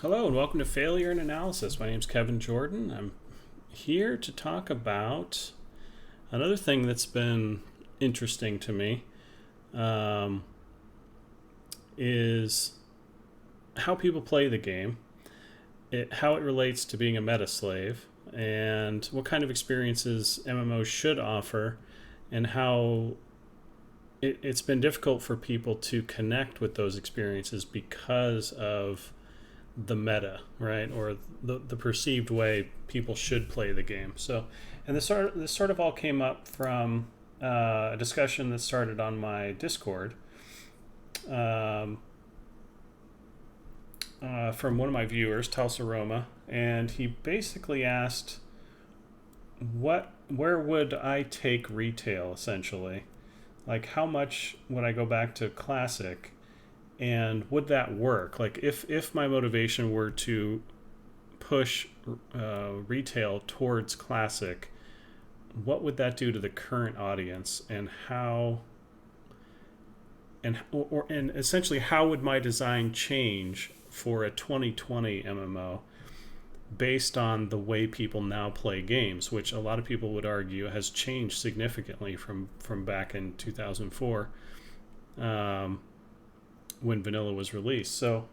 Hello and welcome to Failure and Analysis. My name is Kevin Jordan. I'm here to talk about another thing that's been interesting to me um, is how people play the game, how it relates to being a meta slave, and what kind of experiences MMOs should offer, and how it's been difficult for people to connect with those experiences because of the meta, right, or the perceived way people should play the game. So, and this sort of all came up from a discussion that started on my Discord um, from one of my viewers, Tulsa Roma, and he basically asked, where would I take retail essentially? Like, how much would I go back to classic? And would that work? Like, if my motivation were to push retail towards classic, what would that do to the current audience, and how and essentially how would my design change for a 2020 MMO based on the way people now play games, which a lot of people would argue has changed significantly from back in 2004 um, when vanilla was released. So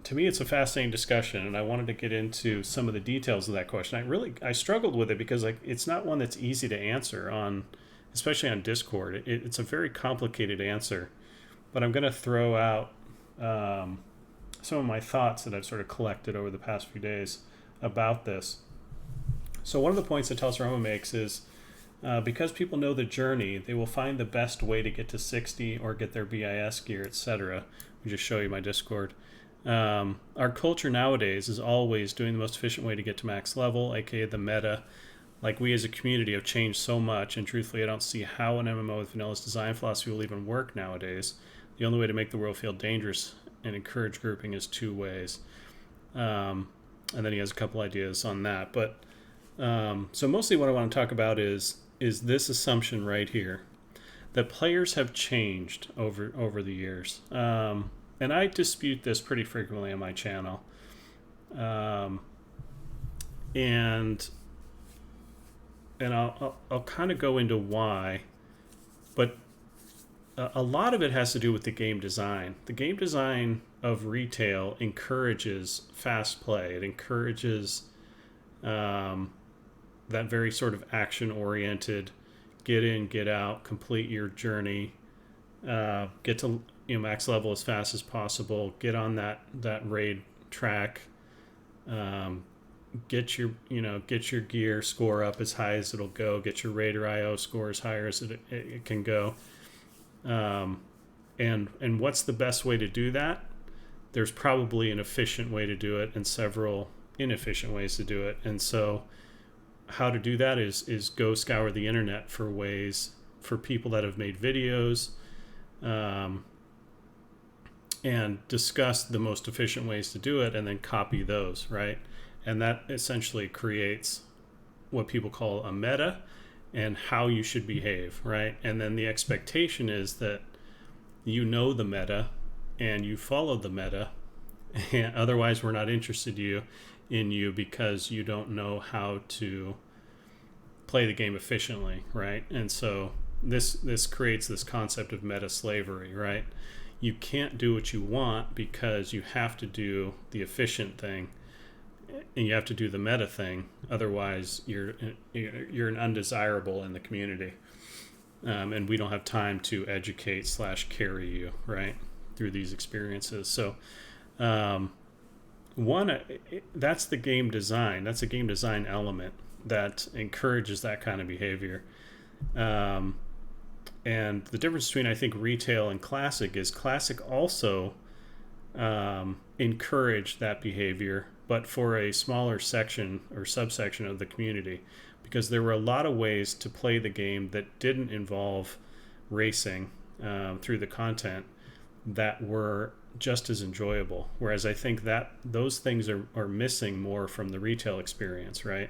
to me, it's a fascinating discussion, and I wanted to get into some of the details of that question. I struggled with it because it's not one that's easy to answer on, especially on Discord. It's a very complicated answer, but I'm going to throw out some of my thoughts that I've sort of collected over the past few days about this. So one of the points that Telsaroma makes is because people know the journey, they will find the best way to get to 60 or get their BIS gear, etc. Let me just show you my Discord. Our culture nowadays is always doing the most efficient way to get to max level, aka the meta. Like, we as a community have changed so much, and truthfully, I don't see how an MMO with vanilla's design philosophy will even work nowadays. The only way to make the world feel dangerous and encourage grouping is two ways. And then he has a couple ideas on that. But so mostly what I want to talk about is this assumption right here that players have changed over the years. And I dispute this pretty frequently on my channel. Um, and I'll kind of go into why, but a lot of it has to do with the game design. The game design of retail encourages fast play. It encourages that very sort of action-oriented, get in, get out, complete your journey, get to max level as fast as possible, get on that raid track, get your gear score up as high as it'll go, get your raider IO score as high as it can go. And what's the best way to do that? There's probably an efficient way to do it and several inefficient ways to do it. And so how to do that is go scour the internet for ways, for people that have made videos, and discuss the most efficient ways to do it, and then copy those, right? And that essentially creates what people call a meta and how you should behave, right? And then the expectation is that you know the meta and you follow the meta, and otherwise we're not interested in you because you don't know how to play the game efficiently, right? And so this creates this concept of meta slavery, right? You can't do what you want because you have to do the efficient thing and you have to do the meta thing. Otherwise, you're an undesirable in the community, and we don't have time to educate / carry you right through these experiences. So, that's the game design. That's a game design element that encourages that kind of behavior. And the difference between, I think, retail and classic is classic also encourage that behavior, but for a smaller section or subsection of the community, because there were a lot of ways to play the game that didn't involve racing through the content that were just as enjoyable. Whereas I think that those things are missing more from the retail experience, right?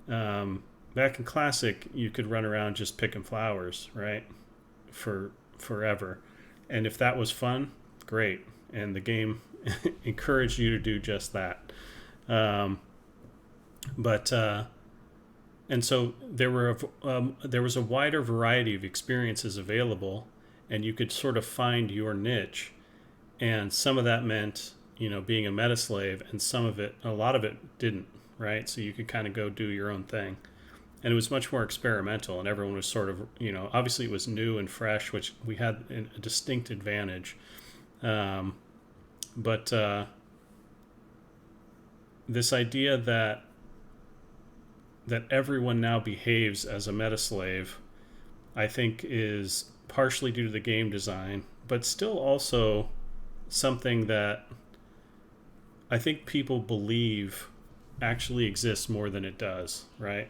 Back in classic, you could run around just picking flowers, right, for forever, and if that was fun, great. And the game encourage you to do just that. Um, but and so there was a wider variety of experiences available, and you could sort of find your niche. And some of that meant, being a meta slave, and a lot of it didn't, right? So you could kind of go do your own thing. And it was much more experimental, and everyone was sort of, obviously it was new and fresh, which we had a distinct advantage. But this idea that everyone now behaves as a meta slave, I think is partially due to the game design, but still also something that I think people believe actually exists more than it does, right?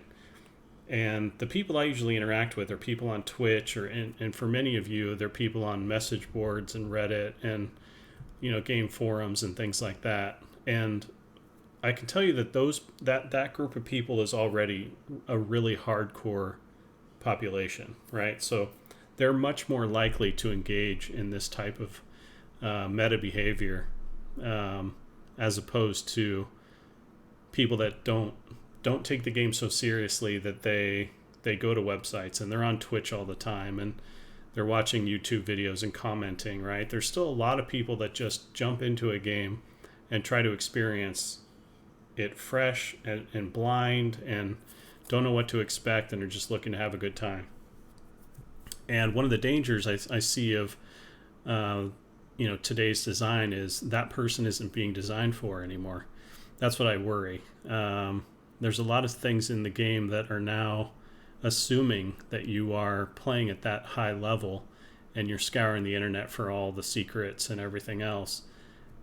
And the people I usually interact with are people on Twitch, and for many of you, they're people on message boards and Reddit and game forums and things like that. And I can tell you that that group of people is already a really hardcore population, right? So they're much more likely to engage in this type of meta behavior, as opposed to people that don't take the game so seriously that they go to websites and they're on Twitch all the time and they're watching YouTube videos and commenting, right? There's still a lot of people that just jump into a game and try to experience it fresh and blind and don't know what to expect and are just looking to have a good time. And one of the dangers I see of today's design is that person isn't being designed for anymore. That's what I worry. There's a lot of things in the game that are now assuming that you are playing at that high level and you're scouring the internet for all the secrets and everything else.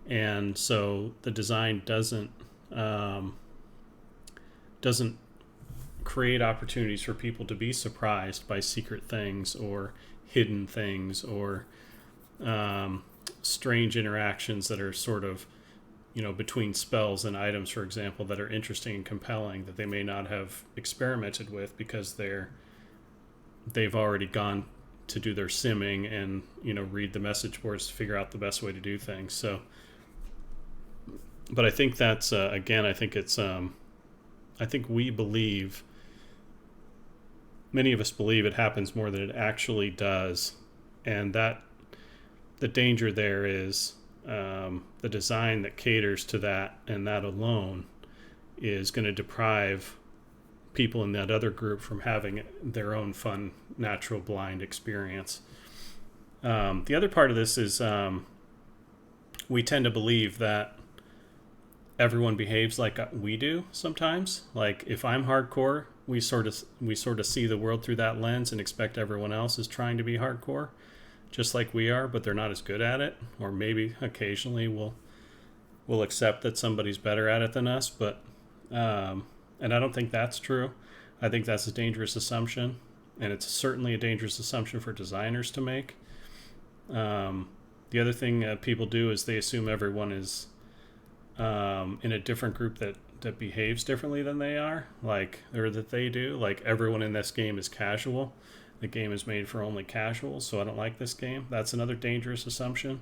And so the design doesn't create opportunities for people to be surprised by secret things or hidden things or strange interactions that are sort of between spells and items, for example, that are interesting and compelling that they may not have experimented with because they've already gone to do their simming and read the message boards to figure out the best way to do things. So, but I think that's again, I think it's I think many of us believe it happens more than it actually does, and that the danger there is the design that caters to that and that alone is going to deprive people in that other group from having their own fun, natural, blind experience. The other part of this is we tend to believe that everyone behaves like we do sometimes. Like if I'm hardcore, we sort of see the world through that lens and expect everyone else is trying to be hardcore just like we are, but they're not as good at it. Or maybe occasionally we'll accept that somebody's better at it than us, but and I don't think that's true. I think that's a dangerous assumption, and it's certainly a dangerous assumption for designers to make. The other thing people do is they assume everyone is in a different group that behaves differently than they are, or that they do. Like everyone in this game is casual. The game is made for only casuals, so I don't like this game. That's another dangerous assumption.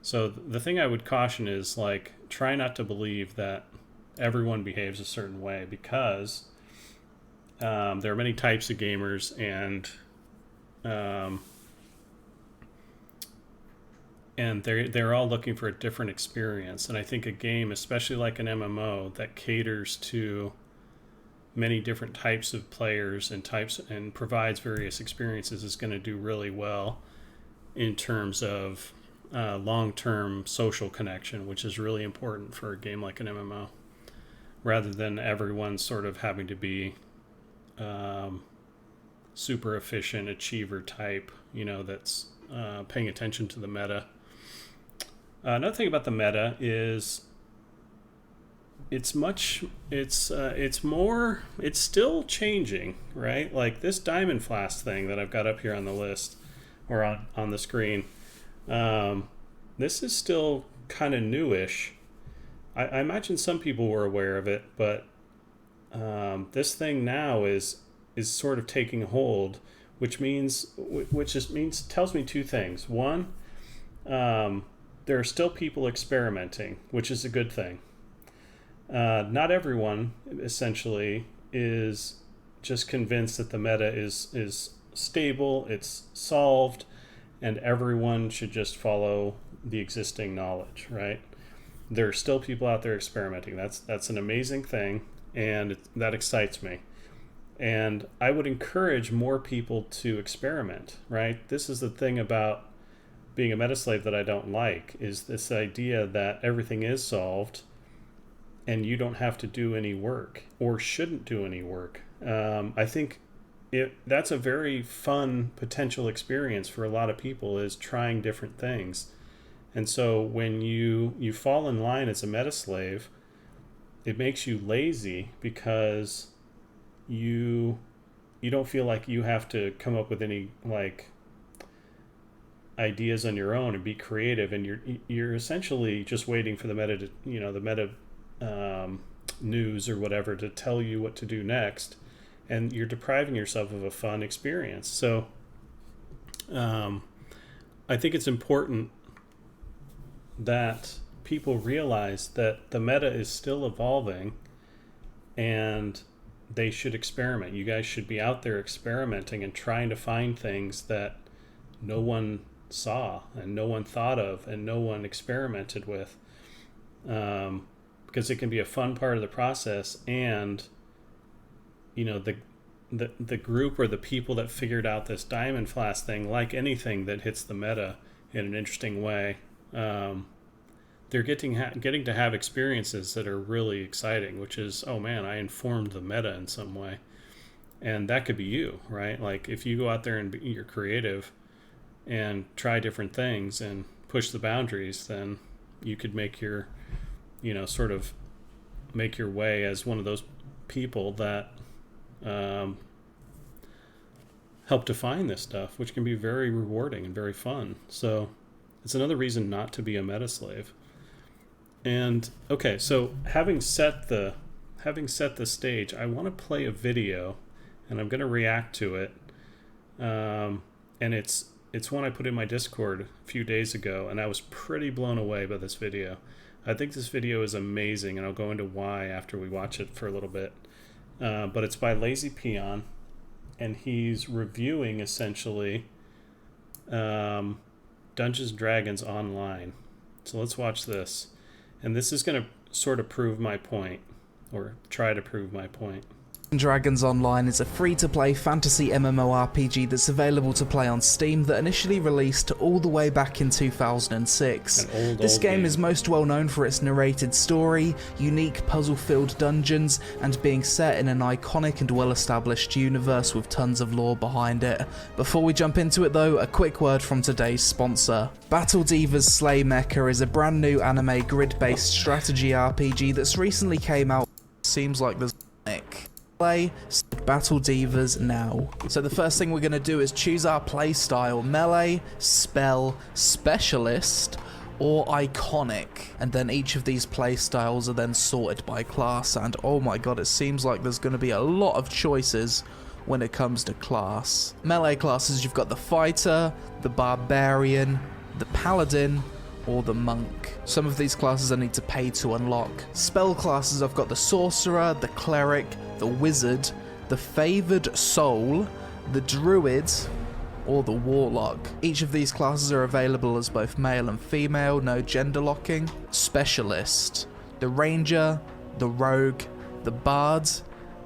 So the thing I would caution is try not to believe that everyone behaves a certain way, because there are many types of gamers, and they're all looking for a different experience. And I think a game, especially like an MMO, that caters to many different types of players and provides various experiences is going to do really well in terms of long-term social connection, which is really important for a game like an MMO, rather than everyone sort of having to be super efficient achiever type, that's paying attention to the meta. Another thing about the meta is it's still changing, right? Like this Diamond Flask thing that I've got up here on the list or on the screen. This is still kind of newish. I imagine some people were aware of it, but this thing now is sort of taking hold, which tells me two things. One, there are still people experimenting, which is a good thing. Not everyone, essentially, is just convinced that the meta is stable, it's solved, and everyone should just follow the existing knowledge, right? There are still people out there experimenting. That's an amazing thing, and that excites me. And I would encourage more people to experiment, right? This is the thing about being a meta slave that I don't like, is this idea that everything is solved and you don't have to do any work or shouldn't do any work. I think that's a very fun potential experience for a lot of people, is trying different things. And so when you fall in line as a meta slave, it makes you lazy because you don't feel like you have to come up with any like ideas on your own and be creative, and you're essentially just waiting for the meta to, the meta news or whatever to tell you what to do next, and you're depriving yourself of a fun experience. So I think it's important that people realize that the meta is still evolving and they should experiment. You guys should be out there experimenting and trying to find things that no one saw and no one thought of and no one experimented with, because it can be a fun part of the process. And the group or the people that figured out this Diamond Flask thing, like anything that hits the meta in an interesting way, they're getting to have experiences that are really exciting, which is, oh man, I informed the meta in some way. And that could be you, right? Like if you go out there and you're creative and try different things and push the boundaries, then you could make your, sort of make your way as one of those people that help define this stuff, which can be very rewarding and very fun. So it's another reason not to be a meta slave. And okay, so having set the stage, I want to play a video, and I'm going to react to it. And it's one I put in my Discord a few days ago, and I was pretty blown away by this video. I think this video is amazing, and I'll go into why after we watch it for a little bit. But it's by Lazy Peon, and he's reviewing essentially Dungeons & Dragons Online. So let's watch this. And this is going to sort of prove my point, or try to prove my point. Dragons Online is a free-to-play fantasy MMORPG that's available to play on Steam that initially released all the way back in 2006. This game is most well known for its narrated story, unique puzzle-filled dungeons, and being set in an iconic and well-established universe with tons of lore behind it. Before we jump into it though, a quick word from today's sponsor. Battle Divas Slay Mecha is a brand new anime grid-based strategy RPG that's recently came out. Seems like there's play Battle Divas now. So the first thing we're going to do is choose our play style: melee, spell, specialist, or iconic. And then each of these play styles are then sorted by class, and oh my god, it seems like there's going to be a lot of choices when it comes to class. Melee classes, you've got the fighter, the barbarian, the paladin, or the monk. Some of these classes I need to pay to unlock. Spell classes, I've got the sorcerer, the cleric, the wizard, the favored soul, the druid, or the warlock. Each of these classes are available as both male and female, no gender locking. Specialist, the ranger, the rogue, the bard,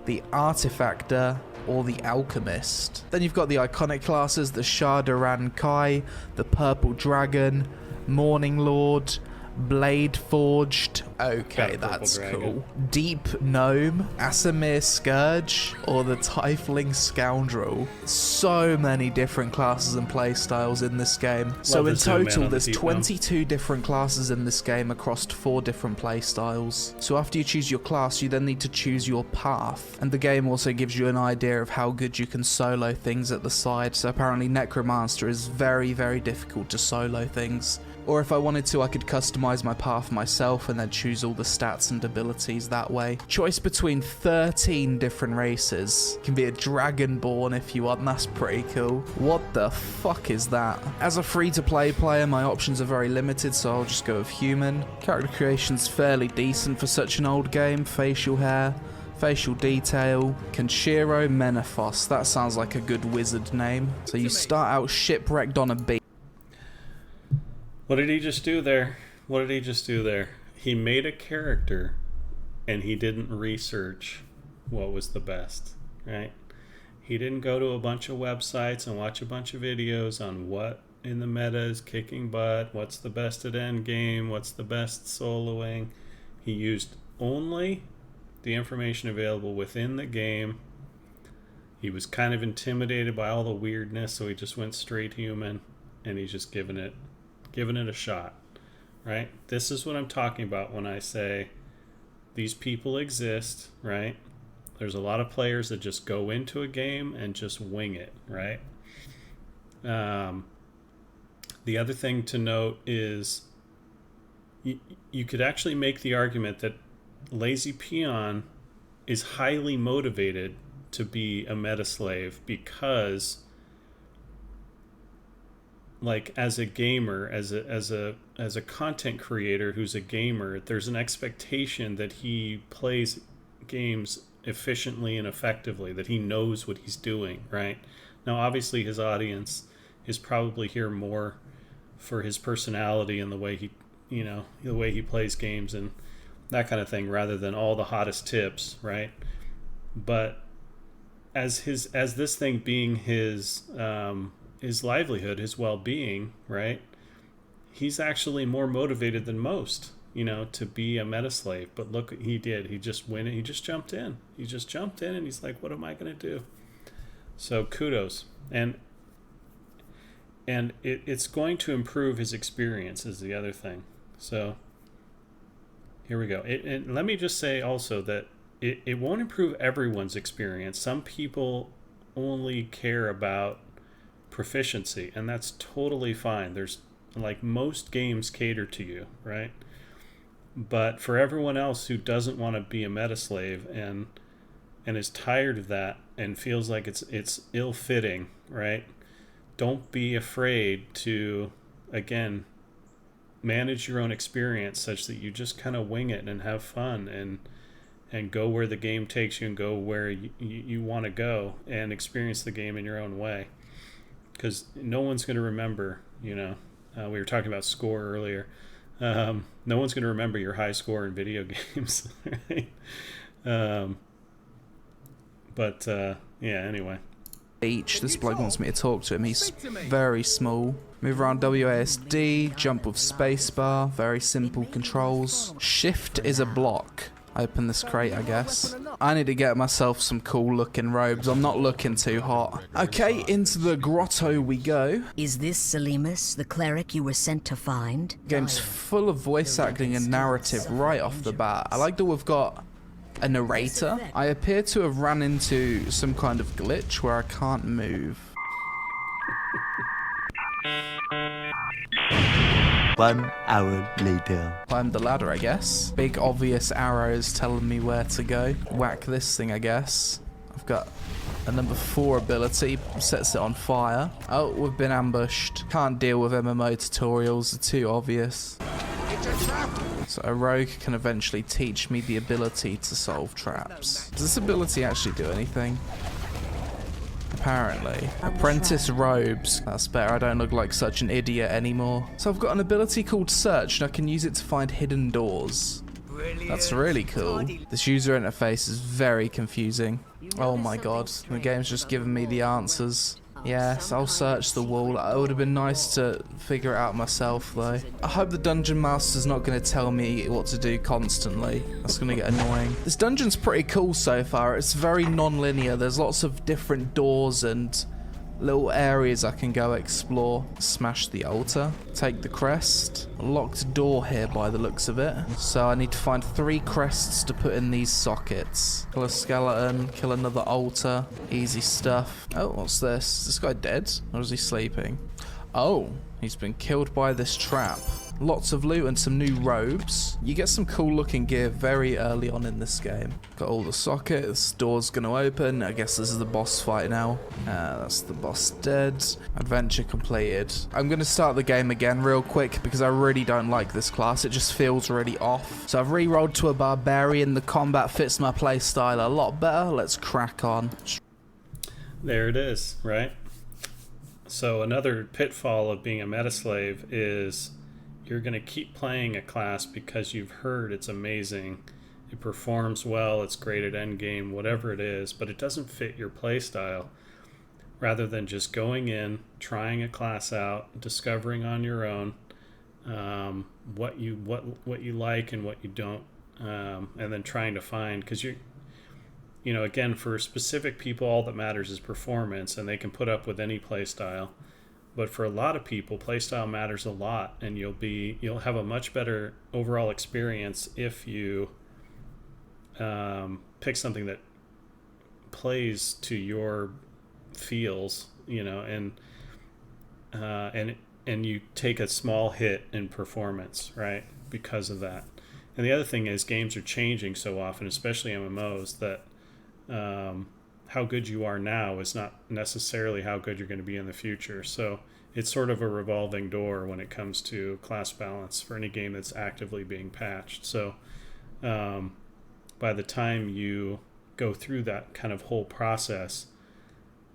the artifactor, or the alchemist. Then you've got the iconic classes: the Shadaran Kai, the purple dragon, Morning Lord, Blade Forged, okay, that's cool, Deep Gnome, Asimir Scourge, or the Tiefling Scoundrel. So many different classes and playstyles in this game. So in total, there's 22 different classes in this game across 4 different playstyles. So after you choose your class, you then need to choose your path. And the game also gives you an idea of how good you can solo things at the side. So apparently Necromancer is very, very difficult to solo things. Or if I wanted to, I could customize my path myself and then choose all the stats and abilities that way. Choice between 13 different races. Can be a Dragonborn if you want, that's pretty cool. What the fuck is that? As a free-to-play player, my options are very limited, so I'll just go with human. Character creation's fairly decent for such an old game. Facial hair, facial detail. Kenshiro Menaphos, that sounds like a good wizard name. So you start out shipwrecked on a beach. What did he just do there? What did he just do there? He made a character and he didn't research what was the best, right? He didn't go to a bunch of websites and watch a bunch of videos on what in the meta is kicking butt, what's the best at endgame, what's the best soloing. He used only the information available within the game. He was kind of intimidated by all the weirdness, so he just went straight human, and he's just giving it a shot, right? This is what I'm talking about when I say these people exist, right? There's a lot of players that just go into a game and just wing it, right? The other thing to note is you could actually make the argument that Lazy Peon is highly motivated to be a meta slave because, like, as a gamer, as a content creator who's a gamer, there's an expectation that he plays games efficiently and effectively, that he knows what he's doing, right? Now, obviously, his audience is probably here more for his personality and the way he, the way he plays games and that kind of thing, rather than all the hottest tips, right? But as this thing being his livelihood, his well-being, right? He's actually more motivated than most, to be a meta slave. But look what he did. He just went in. He just jumped in. And he's like, what am I going to do? So kudos. And it's going to improve his experience is the other thing. So here we go. And let me just say also that it won't improve everyone's experience. Some people only care about proficiency, and that's totally fine. There's, like, most games cater to you, right? But for everyone else who doesn't want to be a meta slave and is tired of that and feels like it's ill-fitting, right? Don't be afraid to, again, manage your own experience such that you just kind of wing it and have fun and go where the game takes you and go where you want to go and experience the game in your own way. Because no one's going to remember, we were talking about score earlier. No one's going to remember your high score in video games, right? Anyway. This bloke wants me to talk to him. He's very small. Move around WASD, jump with spacebar, very simple controls. Shift is a block. Open this crate, I guess. I need to get myself some cool looking robes. I'm not looking too hot. Okay, into the grotto we go. Is this Selimus, the cleric you were sent to find? Game's full of voice acting and narrative right off the bat. I like that we've got a narrator. I appear to have ran into some kind of glitch where I can't move. 1 hour later. Climb the ladder, I guess. Big obvious arrows telling me where to go. Whack this thing, I guess. I've got a number 4 ability, sets it on fire. Oh, we've been ambushed. Can't deal with MMO tutorials, they're too obvious. So a rogue can eventually teach me the ability to solve traps. Does this ability actually do anything? Apparently. Apprentice robes. That's better, I don't look like such an idiot anymore. So I've got an ability called search and I can use it to find hidden doors. That's really cool. This user interface is very confusing. Oh my god, the game's just giving me the answers. Yes, I'll search the wall. It would have been nice to figure it out myself though. I hope the dungeon master's not going to tell me what to do constantly. That's going to get annoying. This dungeon's pretty cool so far. It's very non-linear. There's lots of different doors and little areas I can go explore. Smash the altar. Take the crest. Locked door here by the looks of it. So I need to find 3 crests to put in these sockets. Kill a skeleton. Kill another altar. Easy stuff. Oh, what's this? Is this guy dead? Or is he sleeping? Oh, He's been killed by this trap. Lots of loot and some new robes. You get some cool looking gear very early on in this game. Got all the sockets, door's gonna open. I guess this is the boss fight now. That's the boss dead. Adventure completed. I'm gonna start the game again real quick because I really don't like this class. It just feels really off. So I've re-rolled to a barbarian. The combat fits my playstyle a lot better. Let's crack on. There it is, right? So another pitfall of being a meta slave is you're going to keep playing a class because you've heard it's amazing, it performs well, it's great at endgame, whatever it is, but it doesn't fit your play style. Rather than just going in, trying a class out, discovering on your own what you like and what you don't, and then trying to find, because again, for specific people, all that matters is performance, and they can put up with any play style. But for a lot of people, playstyle matters a lot, and you'll have a much better overall experience if you pick something that plays to your feels, and you take a small hit in performance, right? Because of that. And the other thing is games are changing so often, especially MMOs, that how good you are now is not necessarily how good you're going to be in the future. So it's sort of a revolving door when it comes to class balance for any game that's actively being patched. So by the time you go through that kind of whole process,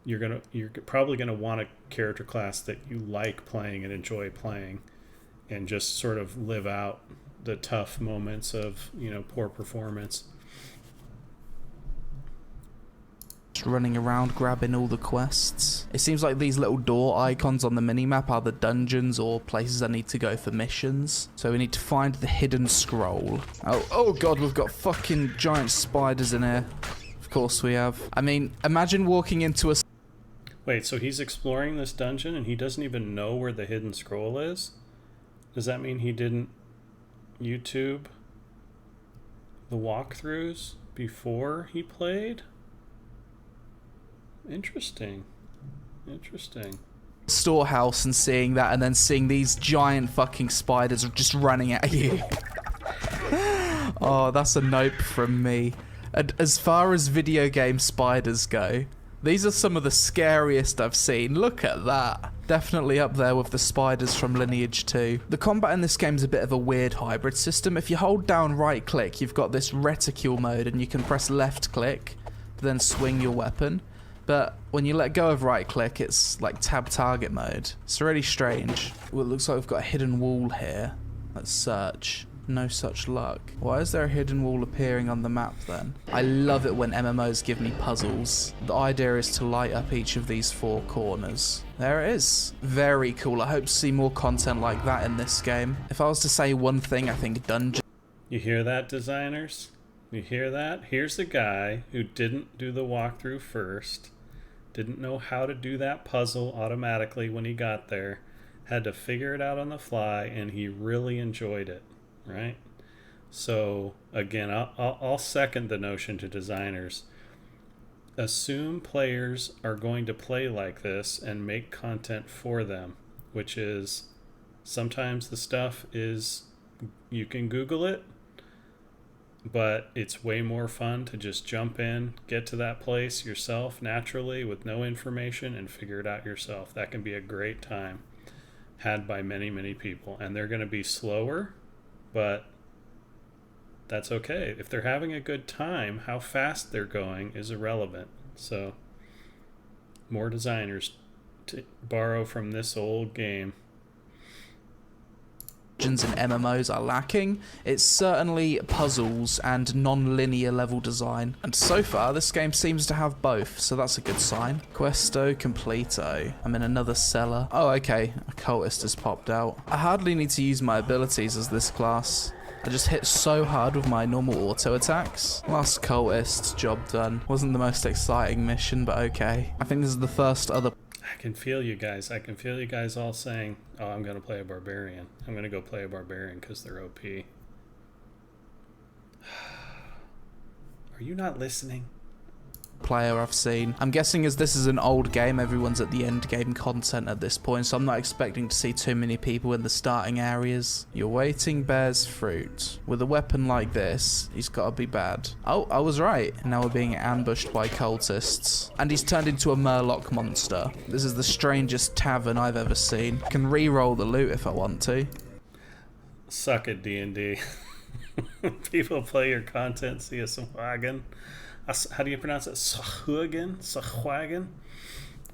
you're probably gonna want a character class that you like playing and enjoy playing, and just sort of live out the tough moments of poor performance. Running around grabbing all the quests. It seems like these little door icons on the minimap are the dungeons or places I need to go for missions. So we need to find the hidden scroll. Oh god, we've got fucking giant spiders in here. Of course we have. I mean, imagine walking into a... Wait, so he's exploring this dungeon and he doesn't even know where the hidden scroll is? Does that mean he didn't YouTube the walkthroughs before he played? Interesting. Storehouse and seeing that, and then seeing these giant fucking spiders just running at you. Oh, that's a nope from me. And as far as video game spiders go, these are some of the scariest I've seen. Look at that. Definitely up there with the spiders from Lineage 2. The combat in this game is a bit of a weird hybrid system. If you hold down right click, you've got this reticule mode and you can press left click to then swing your weapon. But when you let go of right click, it's like tab target mode. It's really strange. Well, it looks like we've got a hidden wall here. Let's search. No such luck. Why is there a hidden wall appearing on the map then? I love it when MMOs give me puzzles. The idea is to light up each of these 4 corners. There it is. Very cool. I hope to see more content like that in this game. If I was to say one thing, I think dungeon. You hear that, designers? You hear that? Here's a guy who didn't do the walkthrough first, didn't know how to do that puzzle automatically when he got there, had to figure it out on the fly, and he really enjoyed it, right? So again, I'll second the notion to designers. Assume players are going to play like this and make content for them, which is sometimes the stuff is, you can Google it, but it's way more fun to just jump in, get to that place yourself naturally with no information and figure it out yourself. That can be a great time had by many, many people. And they're going to be slower, but that's okay. If they're having a good time, how fast they're going is irrelevant. So more designers to borrow from this old game. And MMOs are lacking. It's certainly puzzles and non-linear level design, and so far this game seems to have both, so that's a good sign. Questo completo. I'm in another cellar. Oh, okay, a cultist has popped out. I hardly need to use my abilities as this class. I just hit so hard with my normal auto attacks. Last cultist, job done. Wasn't the most exciting mission, but okay. I think this is the first other... I can feel you guys. I can feel you guys all saying, oh, I'm going to play a barbarian. I'm going to go play a barbarian because they're OP. Are you not listening? player I've seen. I'm guessing as this is an old game, everyone's at the end game content at this point, so I'm not expecting to see too many people in the starting areas. You're waiting bears fruit. With a weapon like this, he's got to be bad. Oh, I was right. Now we're being ambushed by cultists. And he's turned into a Murloc monster. This is the strangest tavern I've ever seen. I can re-roll the loot if I want to. Suck it, D&D. People play your content, see a Swagan. How do you pronounce it? Swagan?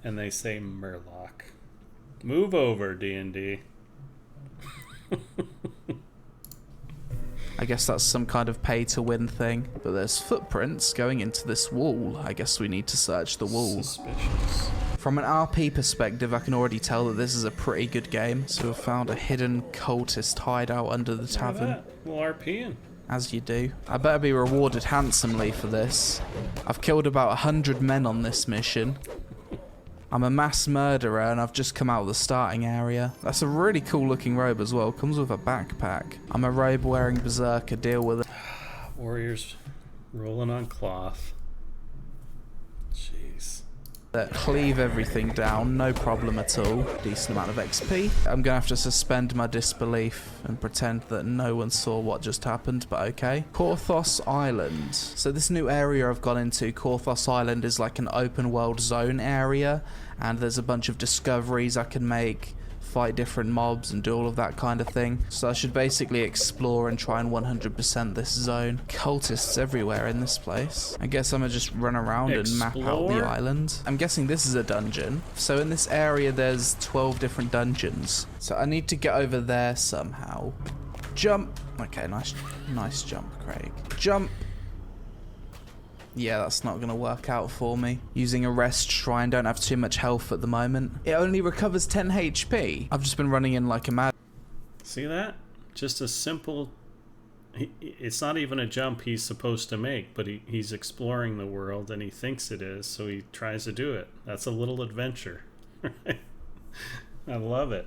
And they say Murloc. Move over, D&D. I guess that's some kind of pay-to-win thing. But there's footprints going into this wall. I guess we need to search the wall. Suspicious. From an RP perspective, I can already tell that this is a pretty good game. So we've found a hidden cultist hideout under the tavern. Well, RPing. As you do. I better be rewarded handsomely for this. I've killed about 100 men on this mission. I'm a mass murderer and I've just come out of the starting area. That's a really cool looking robe as well. Comes with a backpack. I'm a robe wearing berserker. Deal with it. Warriors rolling on cloth. Jeez. Cleave everything down, no problem at all. Decent amount of XP. I'm gonna have to suspend my disbelief and pretend that no one saw what just happened, but okay. Korthos Island. So this new area I've gone into, Korthos Island, is like an open world zone area, and there's a bunch of discoveries I can make, fight different mobs and do all of that kind of thing. So I should basically explore and try and 100% this zone. Cultists everywhere in this place. I guess I'm gonna just run around and map out the island. I'm guessing this is a dungeon. So in this area there's 12 different dungeons. So I need to get over there somehow. Jump. Okay, nice jump, Craig. Jump. Yeah, that's not going to work out for me. Using a rest shrine, don't have too much health at the moment. It only recovers 10 HP. I've just been running in like a mad... See that? Just a simple... It's not even a jump he's supposed to make, but he's exploring the world and he thinks it is, so he tries to do it. That's a little adventure. I love it.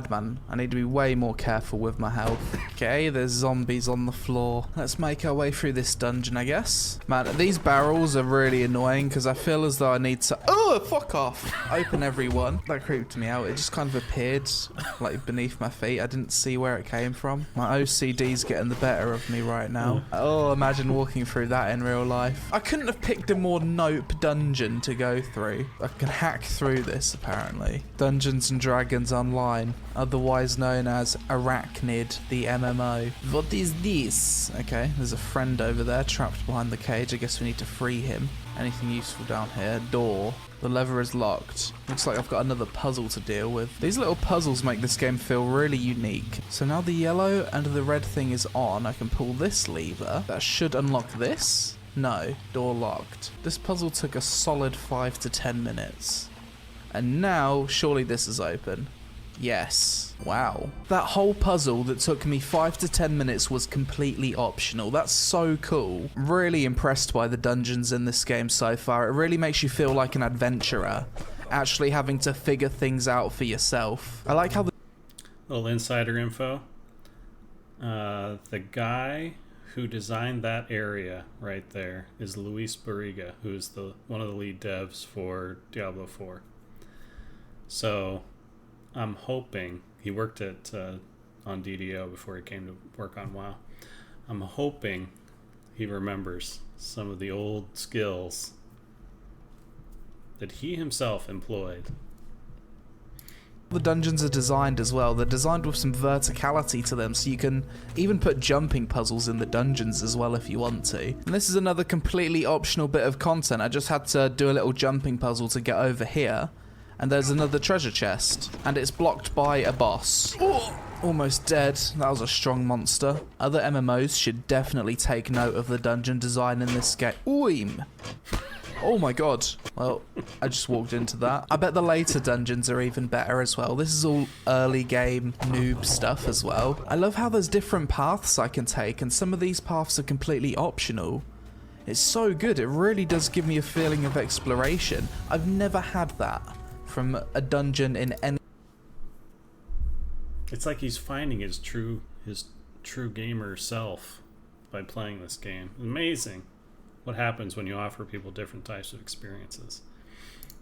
Man, I need to be way more careful with my health. Okay, there's zombies on the floor. Let's make our way through this dungeon, I guess. Man, these barrels are really annoying because I feel as though I need to... Oh, fuck off! Open everyone. That creeped me out. It just kind of appeared like beneath my feet. I didn't see where it came from. My OCD's getting the better of me right now. Oh, imagine walking through that in real life. I couldn't have picked a more nope dungeon to go through. I can hack through this, apparently. Dungeons and Dragons Online. Otherwise known as Arachnid, the MMO. What is this? Okay, there's a friend over there trapped behind the cage. I guess we need to free him. Anything useful down here? Door. The lever is locked. Looks like I've got another puzzle to deal with. These little puzzles make this game feel really unique. So now the yellow and the red thing is on. I can pull this lever. That should unlock this. No, door locked. This puzzle took a solid 5 to 10 minutes. And now, surely this is open. Yes. Wow. That whole puzzle that took me 5 to 10 minutes was completely optional. That's so cool. Really impressed by the dungeons in this game so far. It really makes you feel like an adventurer, actually having to figure things out for yourself. I like how the... Little insider info. The guy who designed that area right there is Luis Barriga, who's one of the lead devs for Diablo 4. So... I'm hoping he worked on DDO before he came to work on WoW. I'm hoping he remembers some of the old skills that he himself employed. The dungeons are designed as well. They're designed with some verticality to them, so you can even put jumping puzzles in the dungeons as well if you want to. And this is another completely optional bit of content. I just had to do a little jumping puzzle to get over here. And there's another treasure chest. And it's blocked by a boss. Oh, almost dead. That was a strong monster. Other MMOs should definitely take note of the dungeon design in this game. Oim! Oh my god. Well, I just walked into that. I bet the later dungeons are even better as well. This is all early game noob stuff as well. I love how there's different paths I can take, and some of these paths are completely optional. It's so good. It really does give me a feeling of exploration. I've never had that from a dungeon in any... It's like he's finding his true gamer self by playing this game. Amazing. what happens when you offer people different types of experiences.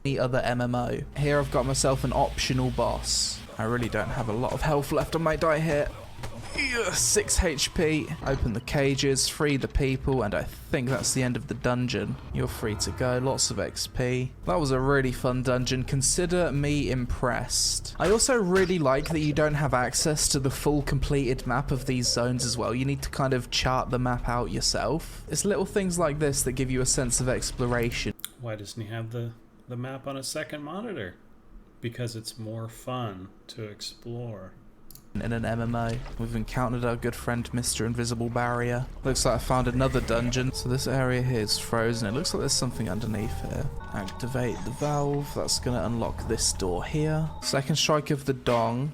The other MMO. Here I've got myself an optional boss. I really don't have a lot of health left. I might die here. 6 HP. Open the cages, free the people, and I think that's the end of the dungeon. You're free to go. Lots of XP. That was a really fun dungeon. Consider me impressed. I also really like that you don't have access to the full completed map of these zones as well. You need to kind of chart the map out yourself. It's little things like this that give you a sense of exploration. Why doesn't he have the map on a second monitor? Because it's more fun to explore. In an MMO. We've encountered our good friend Mr. Invisible Barrier. Looks like I found another dungeon. So this area here is frozen. It looks like there's something underneath here. Activate the valve. That's going to unlock this door here. Second strike of the dong.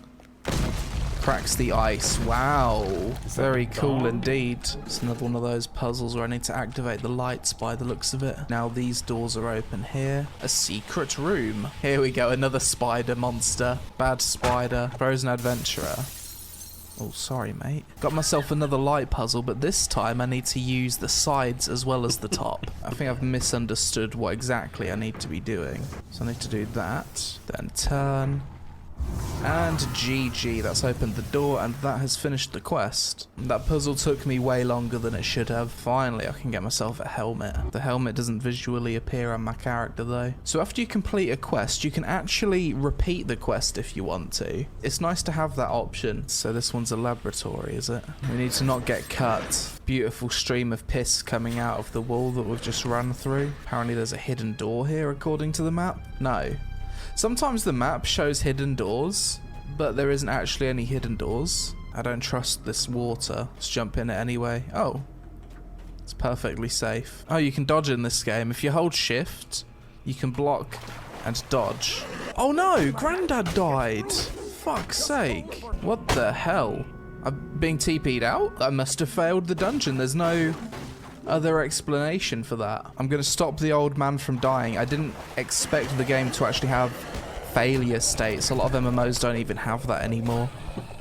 Cracks the ice. Wow. Very cool indeed. It's another one of those puzzles where I need to activate the lights by the looks of it. Now these doors are open here. A secret room. Here we go. Another spider monster. Bad spider. Frozen adventurer. Oh, sorry, mate. Got myself another light puzzle, but this time I need to use the sides as well as the top. I think I've misunderstood what exactly I need to be doing. So I need to do that. Then turn. And GG, that's opened the door and that has finished the quest. That puzzle took me way longer than it should have. Finally, I can get myself a helmet. The helmet doesn't visually appear on my character though. So after you complete a quest, you can actually repeat the quest if you want to. It's nice to have that option. So this one's a laboratory, is it? We need to not get cut. Beautiful stream of piss coming out of the wall that we've just run through. Apparently there's a hidden door here according to the map. No. Sometimes the map shows hidden doors, but there isn't actually any hidden doors. I don't trust this water. Let's jump in it anyway. Oh, it's perfectly safe. Oh, you can dodge in this game. If you hold shift, you can block and dodge. Oh no, Grandad died. Fuck's sake. What the hell? I'm being TP'd out? I must have failed the dungeon. There's no other explanation for that. I'm going to stop the old man from dying. I didn't expect the game to actually have failure states. A lot of MMOs don't even have that anymore.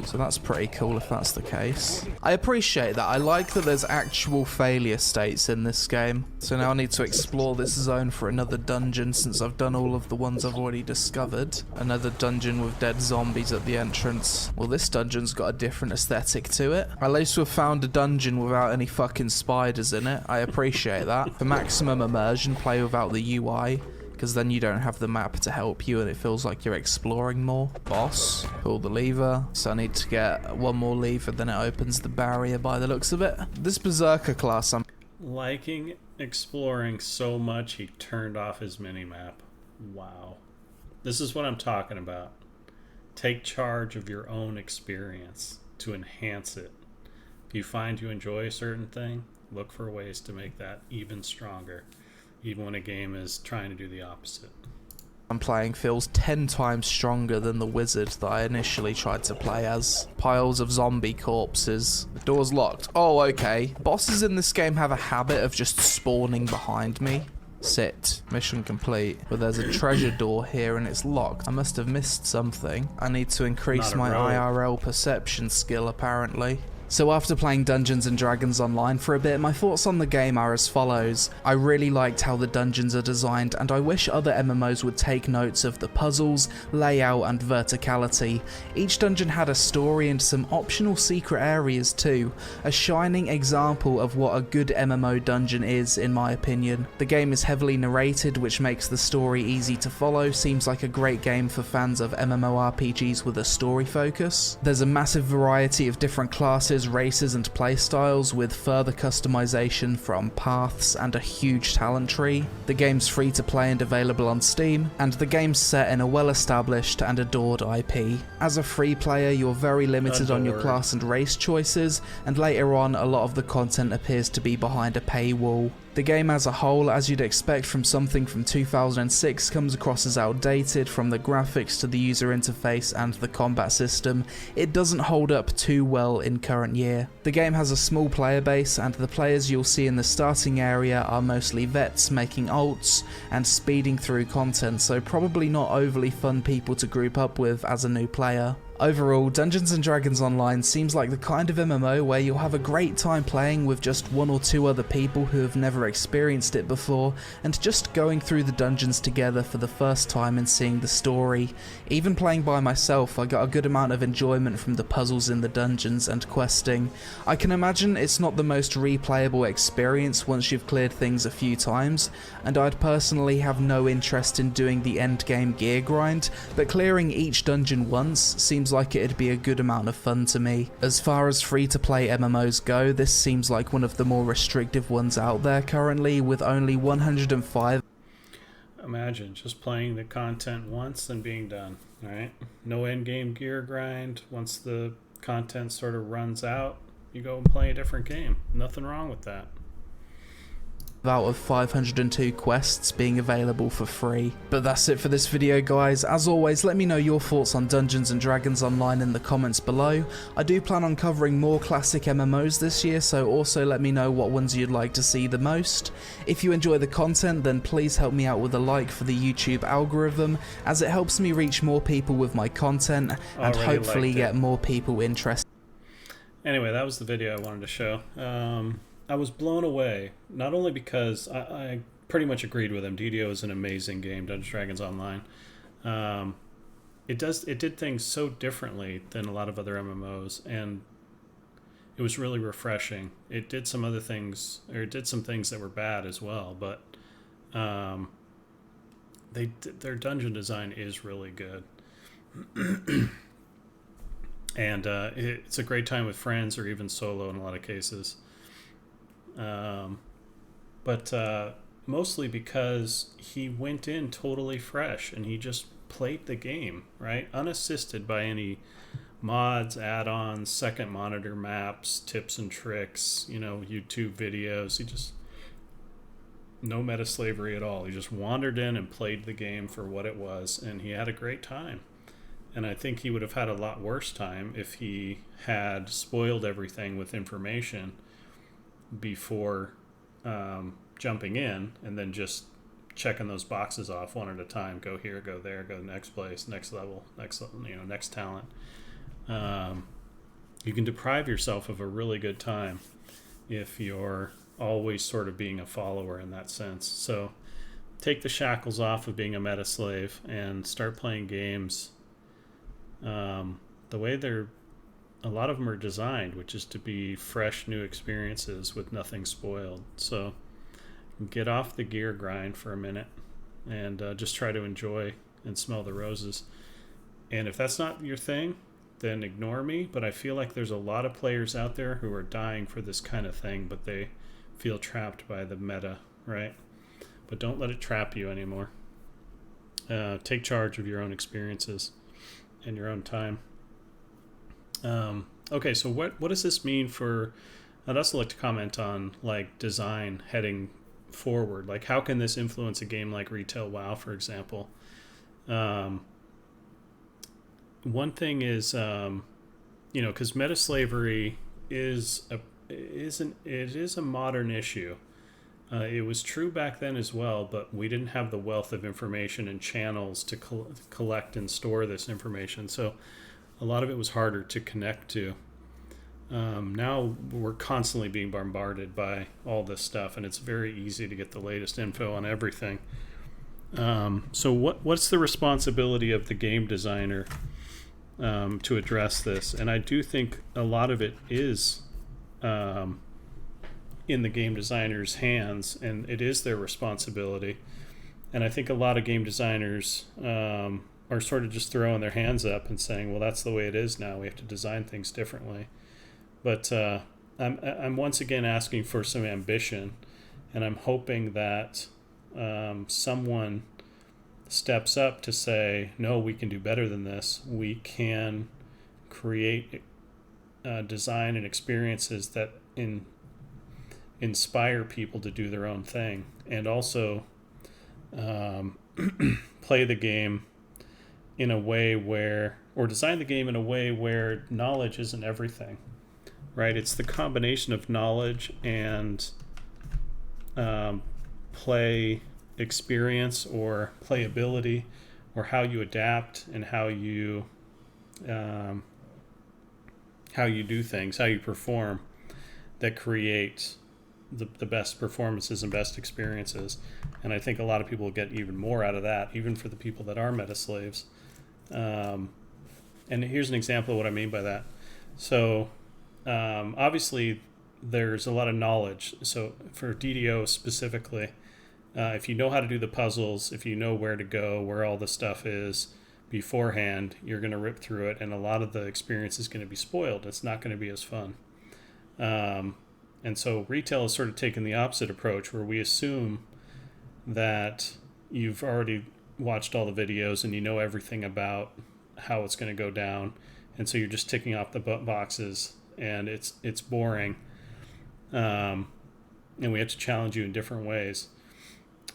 So that's pretty cool if that's the case. I appreciate that. I like that there's actual failure states in this game. So now I need to explore this zone for another dungeon since I've done all of the ones I've already discovered. Another dungeon with dead zombies at the entrance. Well, this dungeon's got a different aesthetic to it. At least we've found a dungeon without any fucking spiders in it. I appreciate that. For maximum immersion, play without the UI. Because then you don't have the map to help you and it feels like you're exploring more. Boss, pull the lever. So I need to get one more lever, then it opens the barrier by the looks of it. This Berserker class, I'm liking exploring so much he turned off his minimap. Wow. This is what I'm talking about. Take charge of your own experience to enhance it. If you find you enjoy a certain thing, look for ways to make that even stronger. Even when a game is trying to do the opposite. I'm playing feels 10 times stronger than the wizard that I initially tried to play as. Piles of zombie corpses. The door's locked. Oh, okay. Bosses in this game have a habit of just spawning behind me. Sit. Mission complete. But there's a treasure door here and it's locked. I must have missed something. I need to increase my IRL perception skill apparently. So after playing Dungeons & Dragons Online for a bit, my thoughts on the game are as follows. I really liked how the dungeons are designed, and I wish other MMOs would take notes of the puzzles, layout and verticality. Each dungeon had a story and some optional secret areas too, a shining example of what a good MMO dungeon is in my opinion. The game is heavily narrated, which makes the story easy to follow, seems like a great game for fans of MMORPGs with a story focus. There's a massive variety of different classes, races and playstyles with further customization from paths and a huge talent tree. The game's free to play and available on Steam, and the game's set in a well-established and adored IP. As a free player, you're very limited on your class and race choices, and later on a lot of the content appears to be behind a paywall. The game as a whole, as you'd expect from something from 2006, comes across as outdated from the graphics to the user interface and the combat system. It doesn't hold up too well in current year. The game has a small player base, and the players you'll see in the starting area are mostly vets making ults and speeding through content, so probably not overly fun people to group up with as a new player. Overall, Dungeons & Dragons Online seems like the kind of MMO where you'll have a great time playing with just one or two other people who have never experienced it before, and just going through the dungeons together for the first time and seeing the story. Even playing by myself, I got a good amount of enjoyment from the puzzles in the dungeons and questing. I can imagine it's not the most replayable experience once you've cleared things a few times, and I'd personally have no interest in doing the endgame gear grind, but clearing each dungeon once seems like it'd be a good amount of fun to me. As far as free-to-play MMOs go, this seems like one of the more restrictive ones out there currently, with only 105. Imagine just playing the content once and being done, right? No endgame gear grind. Once the content sort of runs out, you go and play a different game. Nothing wrong with that. Out of 502 quests being available for free. But that's it for this video, guys. As always, let me know your thoughts on Dungeons & Dragons Online in the comments below. I do plan on covering more classic MMOs this year, so also let me know what ones you'd like to see the most. If you enjoy the content, then please help me out with a like for the YouTube algorithm, as it helps me reach more people with my content and hopefully get more people interested. Anyway, that was the video I wanted to show. I was blown away, not only because I pretty much agreed with him. DDO is an amazing game, Dungeons & Dragons Online. It did things so differently than a lot of other MMOs, and it was really refreshing. It did some other things, or it did some things that were bad as well, but their dungeon design is really good. And it's a great time with friends or even solo in a lot of cases. But mostly because he went in totally fresh and he just played the game, right? Unassisted by any mods, add-ons, second monitor maps, tips and tricks, YouTube videos. No meta slavery at all. He just wandered in and played the game for what it was, and he had a great time. And I think he would have had a lot worse time if he had spoiled everything with information before jumping in and then just checking those boxes off one at a time. Go here, go there, go next place, next level, next talent. You can deprive yourself of a really good time if you're always sort of being a follower in that sense. So take the shackles off of being a meta slave and start playing games the way a lot of them are designed, which is to be fresh, new experiences with nothing spoiled. So get off the gear grind for a minute and just try to enjoy and smell the roses. And if that's not your thing, then ignore me. But I feel like there's a lot of players out there who are dying for this kind of thing, but they feel trapped by the meta, right? But don't let it trap you anymore. Take charge of your own experiences and your own time. Okay, so what does this mean for... I'd also like to comment on design heading forward. How can this influence a game like Retail WoW, for example? One thing is, because meta slavery is a modern issue. It was true back then as well, but we didn't have the wealth of information and channels to collect and store this information. So a lot of it was harder to connect to. Now we're constantly being bombarded by all this stuff, and it's very easy to get the latest info on everything. So what's the responsibility of the game designer to address this? And I do think a lot of it is in the game designer's hands, and it is their responsibility. And I think a lot of game designers are sort of just throwing their hands up and saying, well, that's the way it is now. We have to design things differently. But I'm once again asking for some ambition, and I'm hoping that someone steps up to say, no, we can do better than this. We can create design and experiences that inspire people to do their own thing, and also play the game in a way where, or design the game in a way where knowledge isn't everything, right? It's the combination of knowledge and play experience or playability, or how you adapt and how you how you do things, how you perform, that create the best performances and best experiences. And I think a lot of people get even more out of that, even for the people that are meta slaves. And here's an example of what I mean by that. So obviously there's a lot of knowledge. So for DDO specifically, if you know how to do the puzzles, if you know where to go, where all the stuff is beforehand, you're going to rip through it, and a lot of the experience is going to be spoiled. It's not going to be as fun. And so retail has sort of taken the opposite approach, where we assume that you've already watched all the videos and you know everything about how it's going to go down, and so you're just ticking off the boxes, and it's boring. And we have to challenge you in different ways.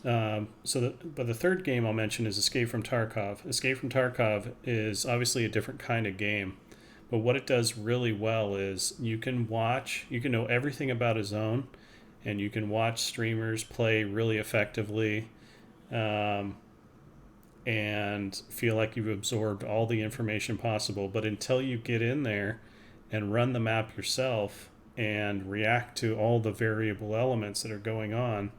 But the third game I'll mention is Escape from Tarkov. Escape from Tarkov is obviously a different kind of game, but what it does really well is you can know everything about a zone, and you can watch streamers play really effectively, and feel like you've absorbed all the information possible. But until you get in there and run the map yourself and react to all the variable elements that are going on,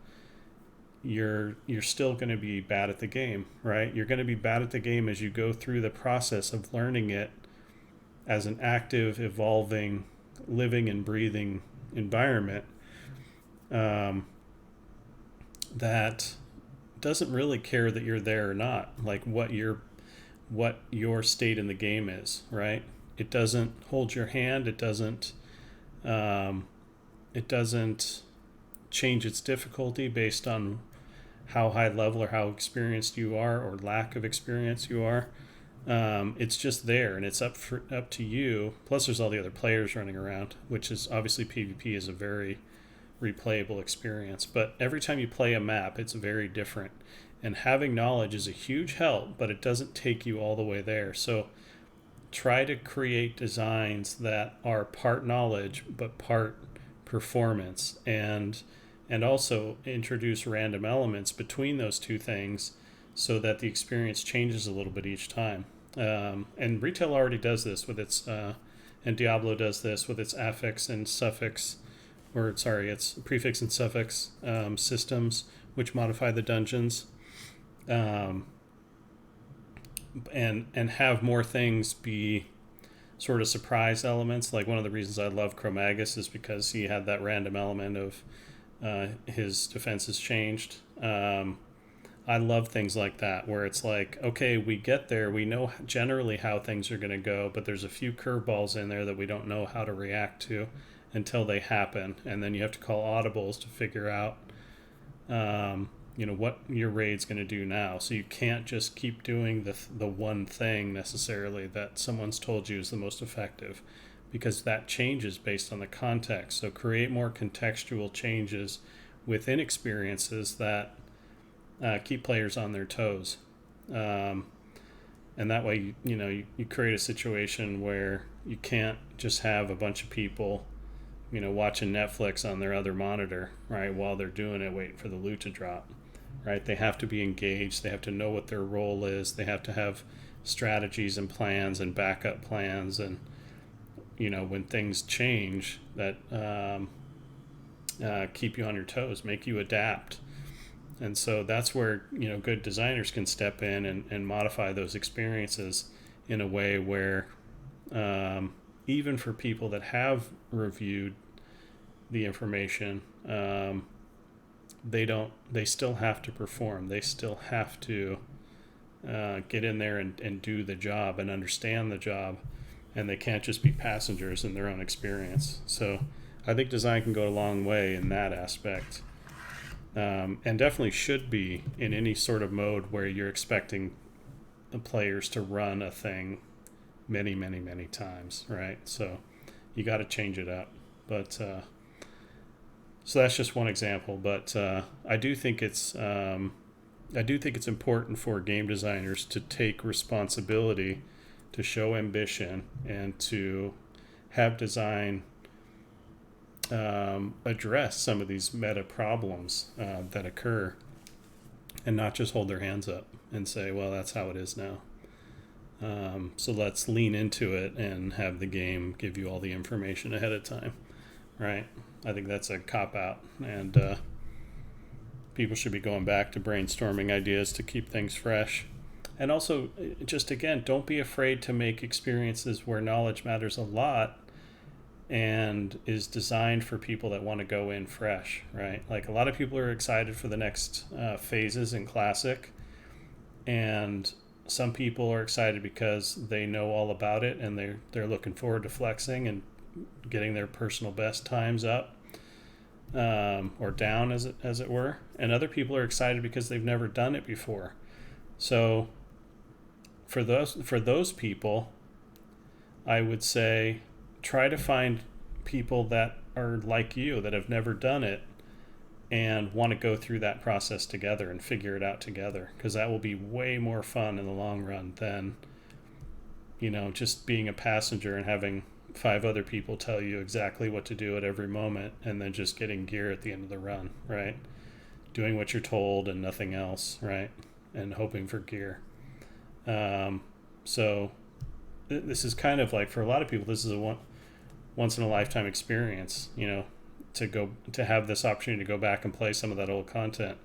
you're still going to be bad at the game, right? You're going to be bad at the game as you go through the process of learning it as an active, evolving, living and breathing environment that doesn't really care that you're there or not, like what your state in the game is, right? It doesn't hold your hand. It doesn't change its difficulty based on how high level or how experienced you are or lack of experience you are. It's just there, and it's up to you. Plus there's all the other players running around, which is obviously PvP is a very replayable experience. But every time you play a map, it's very different. And having knowledge is a huge help, but it doesn't take you all the way there. So try to create designs that are part knowledge but part performance, and also introduce random elements between those two things so that the experience changes a little bit each time. And retail already does this with its and Diablo does this with its affix and suffix, its prefix and suffix systems, which modify the dungeons, and have more things be sort of surprise elements. Like one of the reasons I love Chromagus is because he had that random element of his defenses changed. I love things like that, where it's like, okay, we get there, we know generally how things are going to go, but there's a few curveballs in there that we don't know how to react to until they happen, and then you have to call audibles to figure out what your raid's going to do now. So you can't just keep doing the one thing necessarily that someone's told you is the most effective, because that changes based on the context. So create more contextual changes within experiences that keep players on their toes. And that way, you create a situation where you can't just have a bunch of people, watching Netflix on their other monitor, right, while they're doing it, waiting for the loot to drop, right? They have to be engaged. They have to know what their role is. They have to have strategies and plans and backup plans, and when things change, that keep you on your toes, make you adapt. And so that's where good designers can step in and modify those experiences in a way where even for people that have reviewed the information, they still have to perform. They still have to get in there and do the job and understand the job, and they can't just be passengers in their own experience. So I think design can go a long way in that aspect. And definitely should be in any sort of mode where you're expecting the players to run a thing many, many, many times, right? So you got to change it up. But so that's just one example. But I do think it's important for game designers to take responsibility, to show ambition, and to have design address some of these meta problems that occur, and not just hold their hands up and say, well, that's how it is now. So let's lean into it and have the game give you all the information ahead of time, right? I think that's a cop-out, and people should be going back to brainstorming ideas to keep things fresh. And also, just again, don't be afraid to make experiences where knowledge matters a lot and is designed for people that want to go in fresh, right? Like, a lot of people are excited for the next phases in Classic, and some people are excited because they know all about it and they're looking forward to flexing and getting their personal best times up, or down, as it were. And other people are excited because they've never done it before. So for those people, I would say try to find people that are like you, that have never done it and want to go through that process together and figure it out together, because that will be way more fun in the long run than, just being a passenger and having 5 other people tell you exactly what to do at every moment and then just getting gear at the end of the run, right? Doing what you're told and nothing else, right? And hoping for gear. So this is kind of like, for a lot of people, this is a once in a lifetime experience, to have this opportunity to go back and play some of that old content.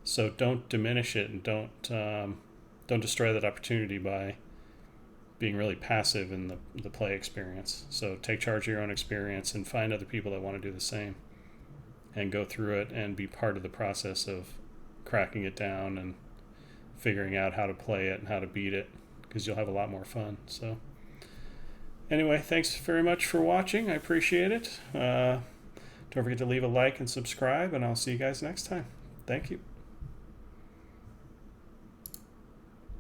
So don't diminish it, and don't destroy that opportunity by being really passive in the play experience. So take charge of your own experience and find other people that want to do the same and go through it and be part of the process of cracking it down and figuring out how to play it and how to beat it, because you'll have a lot more fun. So anyway, thanks very much for watching. I appreciate it. Don't forget to leave a like and subscribe, and I'll see you guys next time. Thank you.